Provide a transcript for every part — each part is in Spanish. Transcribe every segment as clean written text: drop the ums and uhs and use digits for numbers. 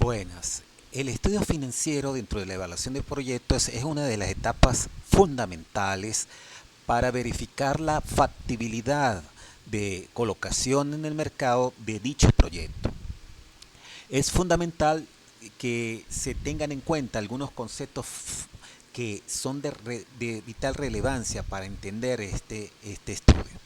Buenas. El estudio financiero dentro de la evaluación de proyectos es una de las etapas fundamentales para verificar la factibilidad de colocación en el mercado de dicho proyecto. Es fundamental que se tengan en cuenta algunos conceptos que son de vital relevancia para entender este estudio.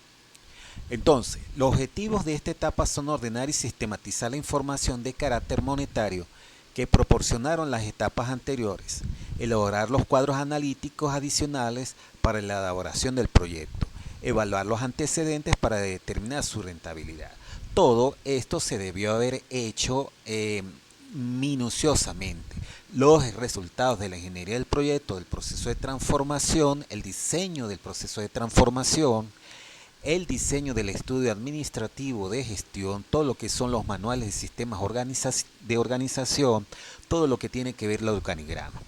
Entonces, los objetivos de esta etapa son ordenar y sistematizar la información de carácter monetario que proporcionaron las etapas anteriores, elaborar los cuadros analíticos adicionales para la elaboración del proyecto, evaluar los antecedentes para determinar su rentabilidad. Todo esto se debió haber hecho minuciosamente. Los resultados de la ingeniería del proyecto, del proceso de transformación, el diseño del proceso de transformación, el diseño del estudio administrativo de gestión, todo lo que son los manuales de sistemas de organización, todo lo que tiene que ver el organigrama.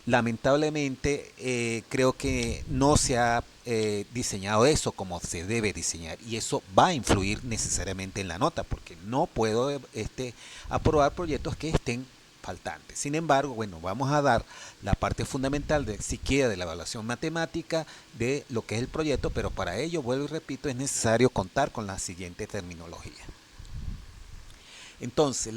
Lamentablemente creo que no se ha diseñado eso como se debe diseñar y eso va a influir necesariamente en la nota porque no puedo aprobar proyectos que estén faltantes. Sin embargo, bueno, vamos a dar la parte fundamental de siquiera de la evaluación matemática de lo que es el proyecto, pero para ello, vuelvo y repito, es necesario contar con la siguiente terminología. Entonces,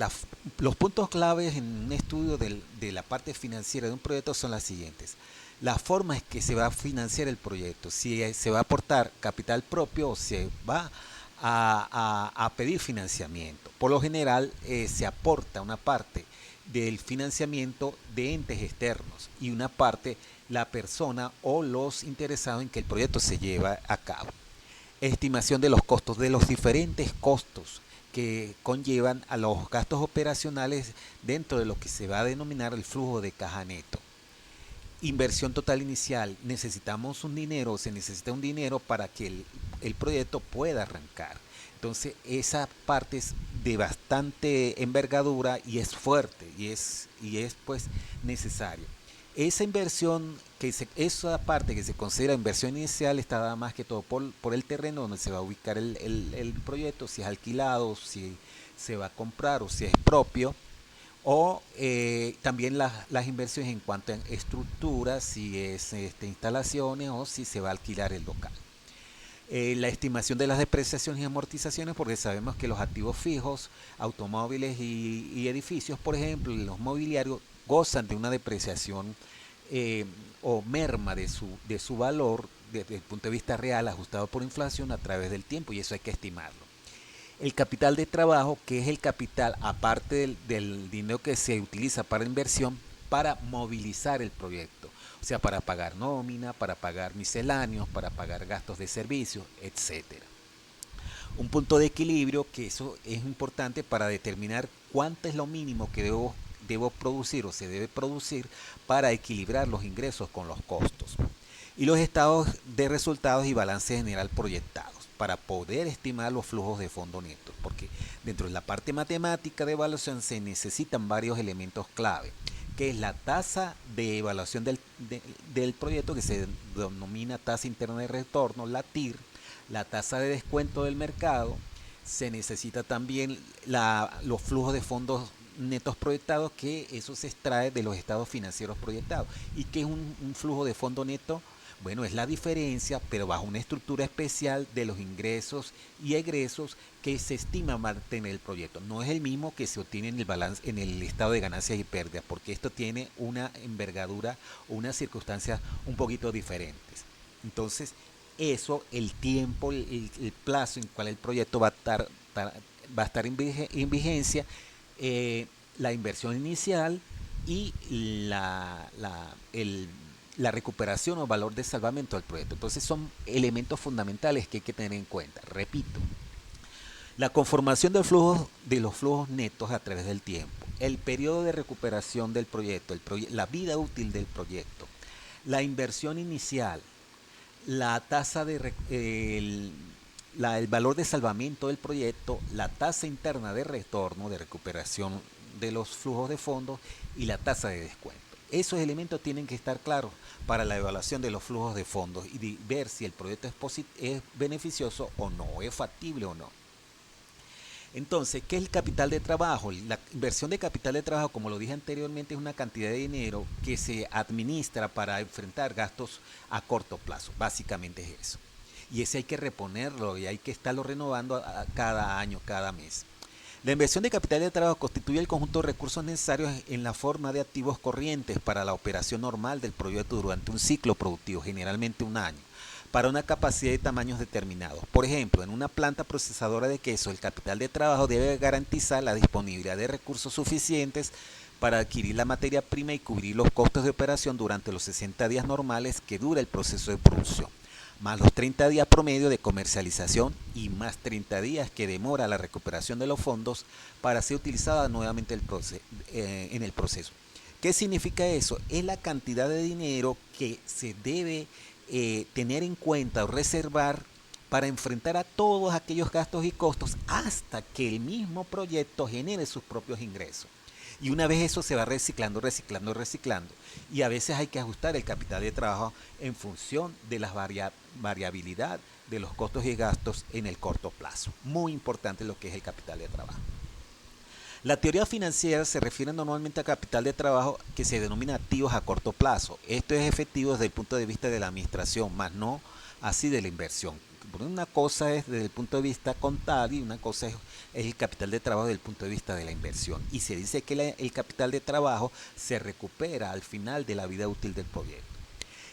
los puntos claves en un estudio de la parte financiera de un proyecto son las siguientes. La forma es que se va a financiar el proyecto, si se va a aportar capital propio o se va a pedir financiamiento. Por lo general, se aporta una parte del financiamiento de entes externos y una parte la persona o los interesados en que el proyecto se lleva a cabo. Estimación de los costos, de los diferentes costos que conllevan a los gastos operacionales dentro de lo que se va a denominar el flujo de caja neto. Inversión total inicial, necesitamos un dinero, se necesita un dinero para que el proyecto pueda arrancar. Entonces esa parte es de bastante envergadura y es fuerte y es pues necesario. Esa inversión, esa parte que se considera inversión inicial está dada más que todo por el terreno donde se va a ubicar el proyecto, si es alquilado, si se va a comprar o si es propio, o también las inversiones en cuanto a estructuras, si es instalaciones o si se va a alquilar el local. La estimación de las depreciaciones y amortizaciones, porque sabemos que los activos fijos, automóviles y edificios, por ejemplo, y los mobiliarios, gozan de una depreciación o merma de su valor desde el punto de vista real ajustado por inflación a través del tiempo, y eso hay que estimarlo. El capital de trabajo, que es el capital aparte del dinero que se utiliza para inversión para movilizar el proyecto, o sea, para pagar nómina, para pagar misceláneos, para pagar gastos de servicio, etcétera. Un punto de equilibrio, que eso es importante para determinar cuánto es lo mínimo que debo producir o se debe producir para equilibrar los ingresos con los costos. Y los estados de resultados y balance general proyectados para poder estimar los flujos de fondo netos, porque dentro de la parte matemática de evaluación se necesitan varios elementos clave, que es la tasa de evaluación del proyecto, que se denomina tasa interna de retorno, la TIR, la tasa de descuento del mercado, se necesita también los flujos de fondos netos proyectados, que eso se extrae de los estados financieros proyectados. ¿Y qué es un flujo de fondo neto? Bueno, es la diferencia, pero bajo una estructura especial de los ingresos y egresos que se estima mantener el proyecto. No es el mismo que se obtiene en el balance, en el estado de ganancias y pérdidas, porque esto tiene una envergadura o unas circunstancias un poquito diferentes. Entonces, eso, el tiempo, el plazo en el cual el proyecto va a estar en vigencia, la inversión inicial y la recuperación o valor de salvamento del proyecto. Entonces son elementos fundamentales que hay que tener en cuenta. Repito, la conformación de los flujos netos a través del tiempo, el periodo de recuperación del proyecto, la vida útil del proyecto, la inversión inicial, la tasa el valor de salvamento del proyecto, la tasa interna de retorno, de recuperación de los flujos de fondos y la tasa de descuento. Esos elementos tienen que estar claros para la evaluación de los flujos de fondos y de ver si el proyecto es beneficioso o no, es factible o no. Entonces, ¿qué es el capital de trabajo? La inversión de capital de trabajo, como lo dije anteriormente, es una cantidad de dinero que se administra para enfrentar gastos a corto plazo. Básicamente es eso. Y ese hay que reponerlo y hay que estarlo renovando cada año, cada mes. La inversión de capital de trabajo constituye el conjunto de recursos necesarios en la forma de activos corrientes para la operación normal del proyecto durante un ciclo productivo, generalmente un año, para una capacidad de tamaños determinados. Por ejemplo, en una planta procesadora de queso, el capital de trabajo debe garantizar la disponibilidad de recursos suficientes para adquirir la materia prima y cubrir los costos de operación durante los 60 días normales que dura el proceso de producción, más los 30 días promedio de comercialización y más 30 días que demora la recuperación de los fondos para ser utilizada nuevamente en el proceso. ¿Qué significa eso? Es la cantidad de dinero que se debe tener en cuenta o reservar para enfrentar a todos aquellos gastos y costos hasta que el mismo proyecto genere sus propios ingresos. Y una vez eso se va reciclando, reciclando, reciclando. Y a veces hay que ajustar el capital de trabajo en función de la variabilidad de los costos y gastos en el corto plazo. Muy importante lo que es el capital de trabajo. La teoría financiera se refiere normalmente a capital de trabajo que se denomina activos a corto plazo. Esto es efectivo desde el punto de vista de la administración, más no así de la inversión. Una cosa es desde el punto de vista contable y una cosa es el capital de trabajo desde el punto de vista de la inversión. Y se dice que el capital de trabajo se recupera al final de la vida útil del proyecto.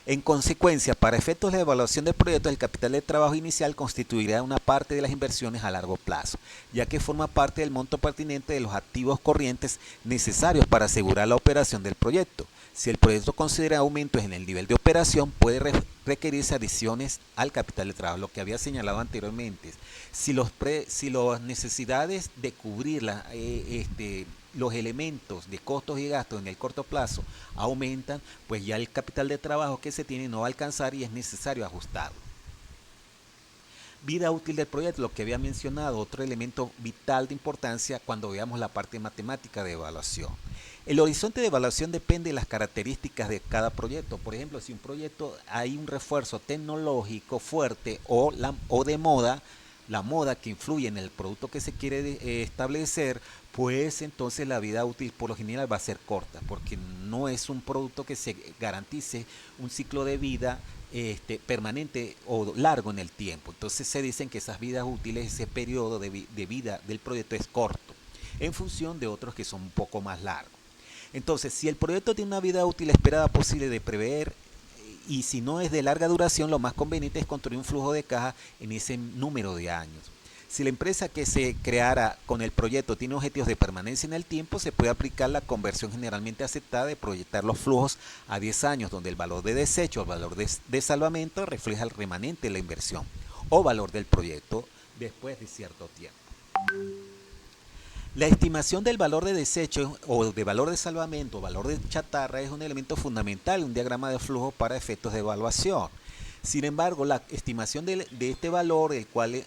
En consecuencia, para efectos de evaluación del proyecto, el capital de trabajo inicial constituirá una parte de las inversiones a largo plazo, ya que forma parte del monto pertinente de los activos corrientes necesarios para asegurar la operación del proyecto. Si el proyecto considera aumentos en el nivel de operación, puede requerirse adiciones al capital de trabajo, lo que había señalado anteriormente. Si las necesidades de cubrir los elementos de costos y gastos en el corto plazo aumentan, pues ya el capital de trabajo que se tiene no va a alcanzar y es necesario ajustarlo. Vida útil del proyecto, lo que había mencionado, otro elemento vital de importancia cuando veamos la parte matemática de evaluación. El horizonte de evaluación depende de las características de cada proyecto. Por ejemplo, si un proyecto hay un refuerzo tecnológico fuerte o de moda, la moda que influye en el producto que se quiere establecer, pues entonces la vida útil por lo general va a ser corta, porque no es un producto que se garantice un ciclo de vida permanente o largo en el tiempo. Entonces se dicen que esas vidas útiles, ese periodo de vida del proyecto es corto, en función de otros que son un poco más largos. Entonces, si el proyecto tiene una vida útil esperada posible de prever y si no es de larga duración, lo más conveniente es construir un flujo de caja en ese número de años. Si la empresa que se creara con el proyecto tiene objetivos de permanencia en el tiempo, se puede aplicar la conversión generalmente aceptada de proyectar los flujos a 10 años, donde el valor de desecho, el valor de salvamento refleja el remanente de la inversión o valor del proyecto después de cierto tiempo. La estimación del valor de desecho o de valor de salvamento o valor de chatarra es un elemento fundamental en un diagrama de flujo para efectos de evaluación. Sin embargo, la estimación de este valor, el cual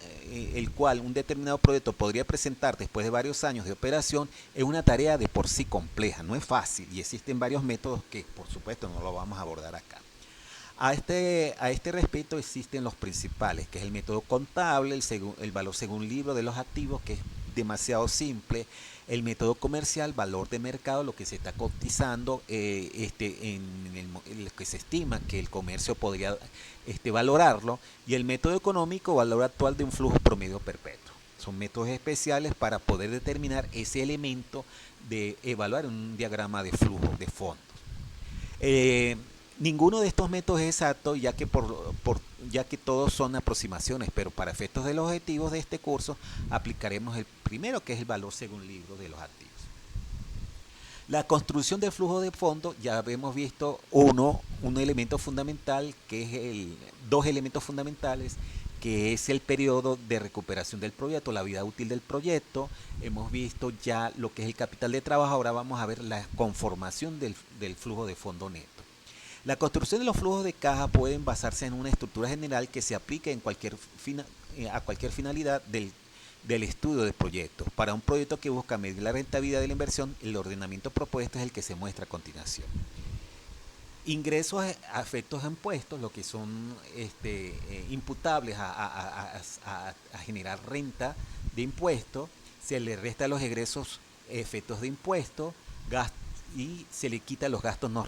un determinado proyecto podría presentar después de varios años de operación, es una tarea de por sí compleja, no es fácil y existen varios métodos que por supuesto no lo vamos a abordar acá. A este respecto existen los principales, que es el método contable, el valor según libro de los activos, que es demasiado simple, el método comercial, valor de mercado, lo que se está cotizando, en lo que se estima que el comercio podría valorarlo, y el método económico, valor actual de un flujo promedio perpetuo. Son métodos especiales para poder determinar ese elemento de evaluar un diagrama de flujo de fondos. Ninguno de estos métodos es exacto, ya que todos son aproximaciones, pero para efectos de los objetivos de este curso aplicaremos el primero, que es el valor según libro de los activos. La construcción del flujo de fondos, ya hemos visto un elemento fundamental, que es dos elementos fundamentales, que es el periodo de recuperación del proyecto, la vida útil del proyecto. Hemos visto ya lo que es el capital de trabajo, ahora vamos a ver la conformación del flujo de fondo neto. La construcción de los flujos de caja pueden basarse en una estructura general que se aplique a cualquier finalidad del estudio del proyecto. Para un proyecto que busca medir la rentabilidad de la inversión, el ordenamiento propuesto es el que se muestra a continuación. Ingresos a efectos de impuestos, lo que son imputables a generar renta de impuestos, Se le resta los egresos, efectos de impuestos, y se le quita los gastos no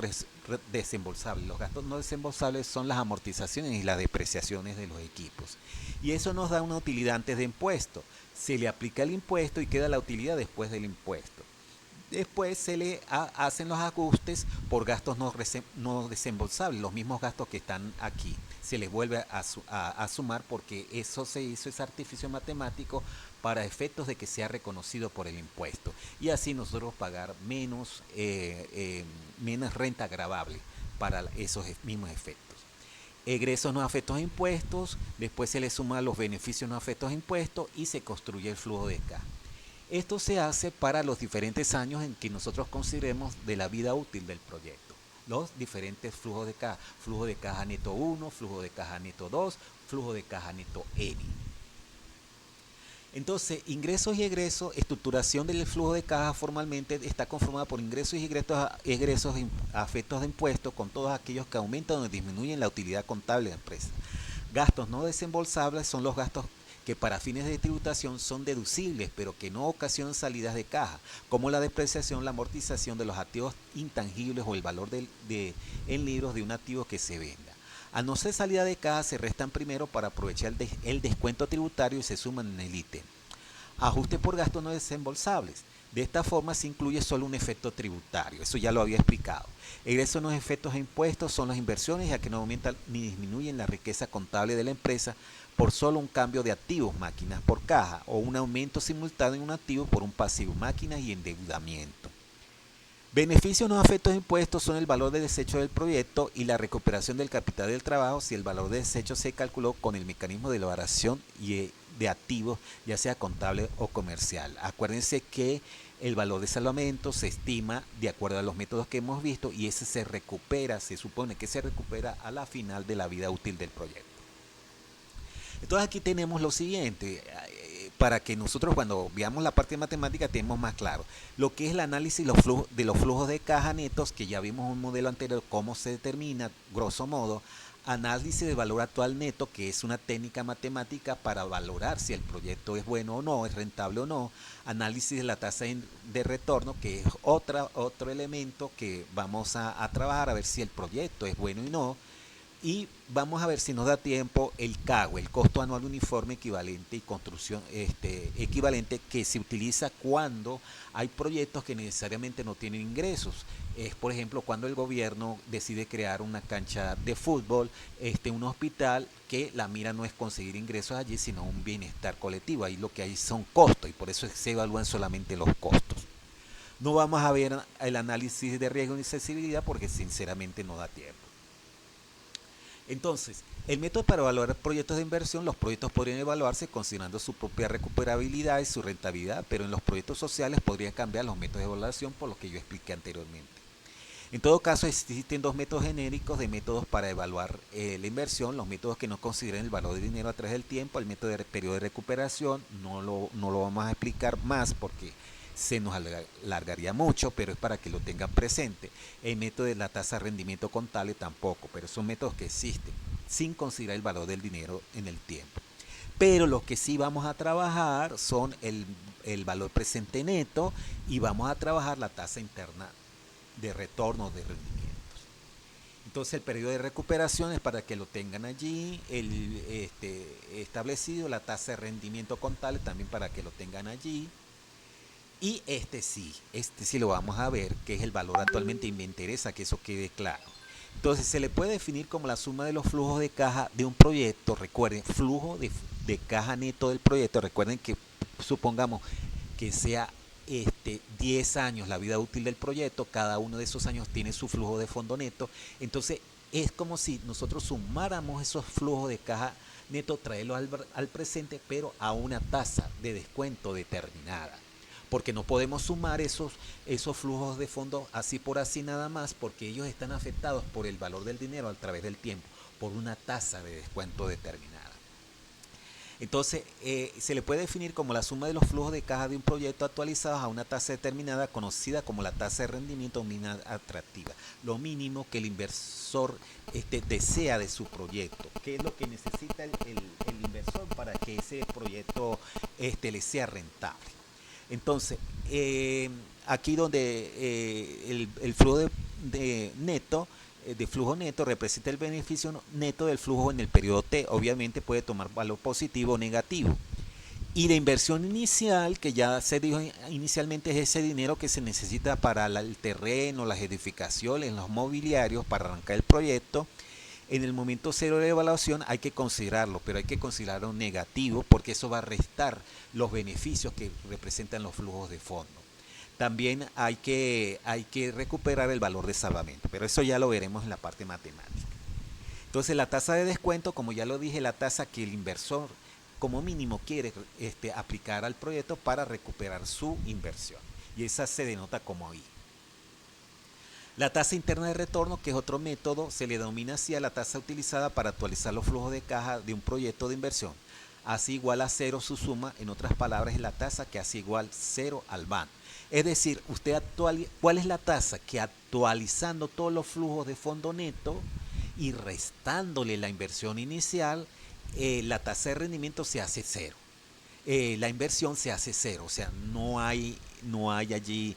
desembolsables. Los gastos no desembolsables son las amortizaciones y las depreciaciones de los equipos. Y eso nos da una utilidad antes de impuesto. Se le aplica el impuesto y queda la utilidad después del impuesto. Después se le hacen los ajustes por gastos no desembolsables, los mismos gastos que están aquí. Se les vuelve a sumar porque eso se hizo, ese artificio matemático, para efectos de que sea reconocido por el impuesto. Y así nosotros pagar menos renta gravable para esos mismos efectos. Egresos no afectos a impuestos, después se le suman los beneficios no afectos a impuestos y se construye el flujo de caja. Esto se hace para los diferentes años en que nosotros consideremos de la vida útil del proyecto. Los diferentes flujos de caja. Flujo de caja neto 1, flujo de caja neto 2, flujo de caja neto N. Entonces, ingresos y egresos, estructuración del flujo de caja formalmente está conformada por ingresos y egresos afectos de impuestos, con todos aquellos que aumentan o disminuyen la utilidad contable de la empresa. Gastos no desembolsables son los gastos que para fines de tributación son deducibles, pero que no ocasionan salidas de caja, como la depreciación, la amortización de los activos intangibles o el valor en libros de un activo que se venda. Al no ser salida de caja, se restan primero para aprovechar el descuento tributario y se suman en el ítem. Ajuste por gastos no desembolsables. De esta forma se incluye solo un efecto tributario, eso ya lo había explicado. Egresos no efectos de impuestos son las inversiones, ya que no aumentan ni disminuyen la riqueza contable de la empresa por solo un cambio de activos, máquinas por caja, o un aumento simultáneo en un activo por un pasivo, máquinas y endeudamiento. Beneficios no afectos de impuestos son el valor de desecho del proyecto y la recuperación del capital del trabajo si el valor de desecho se calculó con el mecanismo de elaboración de activos, ya sea contable o comercial. Acuérdense que el valor de salvamento se estima de acuerdo a los métodos que hemos visto y ese se recupera, se supone que se recupera a la final de la vida útil del proyecto. Entonces aquí tenemos lo siguiente, para que nosotros cuando veamos la parte de matemática tenemos más claro lo que es el análisis de los flujos de caja netos, que ya vimos en un modelo anterior cómo se determina, grosso modo. Análisis de valor actual neto, que es una técnica matemática para valorar si el proyecto es bueno o no, es rentable o no. Análisis de la tasa de retorno, que es otro elemento que vamos a trabajar a ver si el proyecto es bueno y no. Y vamos a ver si nos da tiempo el CAGO, el costo anual uniforme equivalente y construcción equivalente, que se utiliza cuando hay proyectos que necesariamente no tienen ingresos. Es, por ejemplo, cuando el gobierno decide crear una cancha de fútbol, un hospital, que la mira no es conseguir ingresos allí, sino un bienestar colectivo. Ahí lo que hay son costos y por eso se evalúan solamente los costos. No vamos a ver el análisis de riesgo y accesibilidad porque sinceramente no da tiempo. Entonces, el método para evaluar proyectos de inversión, los proyectos podrían evaluarse considerando su propia recuperabilidad y su rentabilidad, pero en los proyectos sociales podrían cambiar los métodos de evaluación por lo que yo expliqué anteriormente. En todo caso, existen dos métodos genéricos de métodos para evaluar la inversión: los métodos que no consideren el valor del dinero a través del tiempo, el método de periodo de recuperación, no lo vamos a explicar más porque se nos alargaría mucho, pero es para que lo tengan presente. El método de la tasa de rendimiento contable tampoco, pero son métodos que existen sin considerar el valor del dinero en el tiempo. Pero los que sí vamos a trabajar son el valor presente neto y vamos a trabajar la tasa interna de retorno de rendimientos. Entonces el periodo de recuperación es para que lo tengan allí establecido, la tasa de rendimiento contable también para que lo tengan allí. Y este sí lo vamos a ver, que es el valor actualmente, y me interesa que eso quede claro. Entonces se le puede definir como la suma de los flujos de caja de un proyecto. Recuerden, flujo de caja neto del proyecto. Recuerden que supongamos que sea 10 años la vida útil del proyecto, cada uno de esos años tiene su flujo de fondo neto. Entonces es como si nosotros sumáramos esos flujos de caja neto, traerlos al presente, pero a una tasa de descuento determinada. Porque no podemos sumar esos flujos de fondo así por así nada más, porque ellos están afectados por el valor del dinero a través del tiempo, por una tasa de descuento determinada. Entonces, se le puede definir como la suma de los flujos de caja de un proyecto actualizados a una tasa determinada, conocida como la tasa de rendimiento mínima atractiva. Lo mínimo que el inversor desea de su proyecto. ¿Qué es lo que necesita el inversor para que ese proyecto le sea rentable? Entonces, aquí donde el flujo de flujo neto representa el beneficio neto del flujo en el periodo T. Obviamente puede tomar valor positivo o negativo. Y la inversión inicial, que ya se dijo inicialmente, es ese dinero que se necesita para el terreno, las edificaciones, los mobiliarios, para arrancar el proyecto. En el momento cero de evaluación hay que considerarlo, pero hay que considerarlo negativo porque eso va a restar los beneficios que representan los flujos de fondo. También hay que recuperar el valor de salvamento, pero eso ya lo veremos en la parte matemática. Entonces la tasa de descuento, como ya lo dije, la tasa que el inversor como mínimo quiere aplicar al proyecto para recuperar su inversión. Y esa se denota como I. La tasa interna de retorno, que es otro método, se le denomina así a la tasa utilizada para actualizar los flujos de caja de un proyecto de inversión. Hace igual a cero su suma, en otras palabras es la tasa que hace igual cero al BAN. Es decir, ¿cuál es la tasa? Que actualizando todos los flujos de fondo neto y restándole la inversión inicial, la tasa de rendimiento se hace cero. La inversión se hace cero, o sea, no hay allí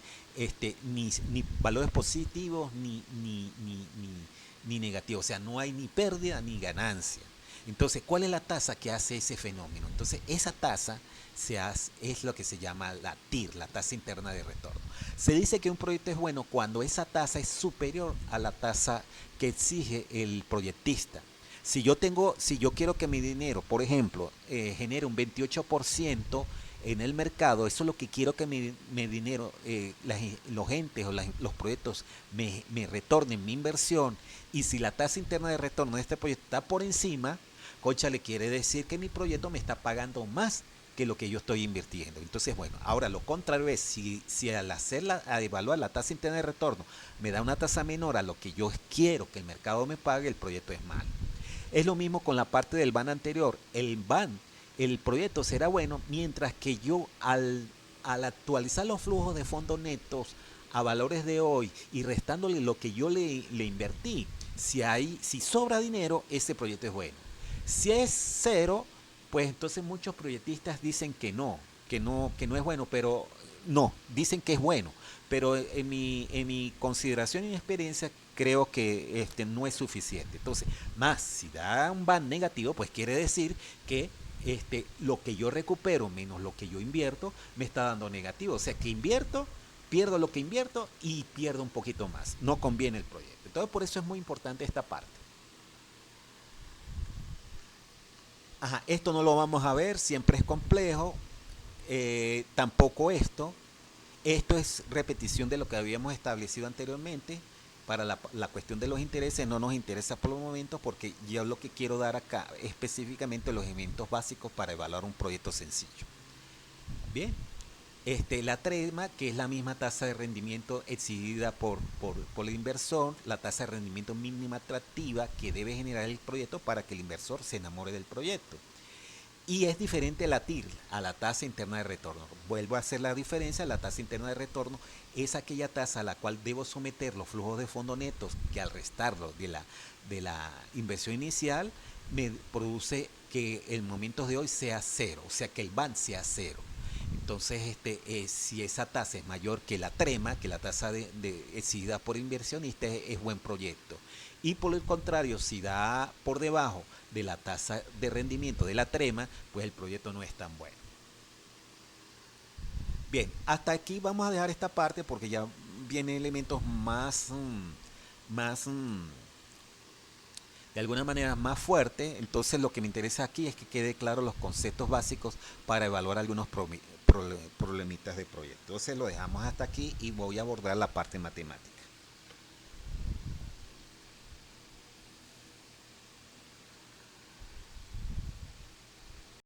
ni valores positivos ni negativos, o sea, no hay ni pérdida ni ganancia. Entonces, ¿cuál es la tasa que hace ese fenómeno? Entonces, esa tasa es lo que se llama la TIR, la tasa interna de retorno. Se dice que un proyecto es bueno cuando esa tasa es superior a la tasa que exige el proyectista. Si yo quiero que mi dinero, por ejemplo, genere un 28% en el mercado, eso es lo que quiero que mi dinero, los entes o los proyectos me retornen mi inversión. Y si la tasa interna de retorno de este proyecto está por encima, concha, le quiere decir que mi proyecto me está pagando más que lo que yo estoy invirtiendo. Entonces, bueno, ahora lo contrario es, si al a evaluar la tasa interna de retorno me da una tasa menor a lo que yo quiero que el mercado me pague, el proyecto es malo. Es lo mismo con la parte del BAN anterior. El proyecto será bueno mientras que yo al actualizar los flujos de fondos netos a valores de hoy y restándole lo que yo le invertí, si sobra dinero, ese proyecto es bueno. Si es cero, pues entonces muchos proyectistas dicen que no es bueno, pero no, dicen que es bueno. Pero en mi consideración y mi experiencia creo que no es suficiente. Entonces, más si da un BAN negativo, pues quiere decir que lo que yo recupero menos lo que yo invierto me está dando negativo. O sea que pierdo lo que invierto y pierdo un poquito más. No conviene el proyecto. Entonces, por eso es muy importante esta parte. Ajá, esto no lo vamos a ver, siempre es complejo. Tampoco esto. Esto es repetición de lo que habíamos establecido anteriormente. Para la cuestión de los intereses no nos interesa por los momentos porque yo lo que quiero dar acá específicamente los elementos básicos para evaluar un proyecto sencillo. Bien, la trema, que es la misma tasa de rendimiento exigida por el inversor, la tasa de rendimiento mínima atractiva que debe generar el proyecto para que el inversor se enamore del proyecto. Y es diferente a la TIR, a la tasa interna de retorno. Vuelvo a hacer la diferencia, la tasa interna de retorno es aquella tasa a la cual debo someter los flujos de fondo netos que al restarlo de la inversión inicial me produce que el momento de hoy sea cero, o sea que el BAN sea cero. Entonces, si esa tasa es mayor que la trema, que la tasa exigida por inversionistas, es buen proyecto. Y por el contrario, si da por debajo de la tasa de rendimiento de la trema, pues el proyecto no es tan bueno. Bien, hasta aquí vamos a dejar esta parte porque ya vienen elementos más de alguna manera más fuertes. Entonces lo que me interesa aquí es que quede claro los conceptos básicos para evaluar algunos problemitas de proyecto. Entonces lo dejamos hasta aquí y voy a abordar la parte matemática.